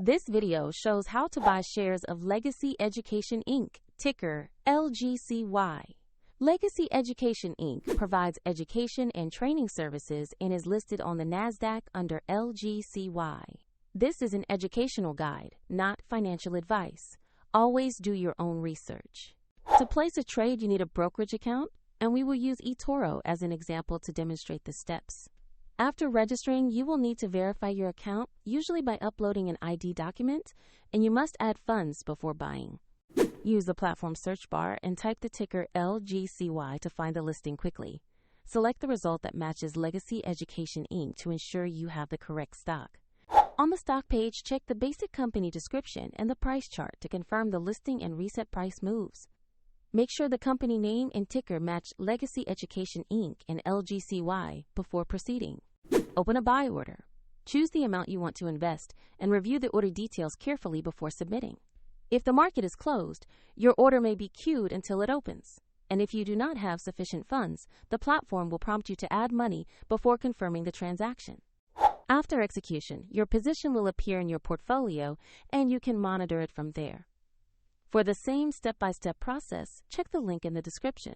This video shows how to buy shares of Legacy Education Inc., ticker LGCY. Legacy Education Inc. provides education and training services and is listed on the NASDAQ under LGCY. This is an educational guide, not financial advice. Always do your own research. To place a trade, you need a brokerage account, and we will use eToro as an example to demonstrate the steps. After registering, you will need to verify your account, usually by uploading an ID document, and you must add funds before buying. Use the platform search bar and type the ticker LGCY to find the listing quickly. Select the result that matches Legacy Education Inc. to ensure you have the correct stock. On the stock page, check the basic company description and the price chart to confirm the listing and reset price moves. Make sure the company name and ticker match Legacy Education Inc. and LGCY before proceeding. Open a buy order. Choose the amount you want to invest and review the order details carefully before submitting. If the market is closed, your order may be queued until it opens. And if you do not have sufficient funds, the platform will prompt you to add money before confirming the transaction. After execution, your position will appear in your portfolio and you can monitor it from there. For the same step-by-step process, check the link in the description.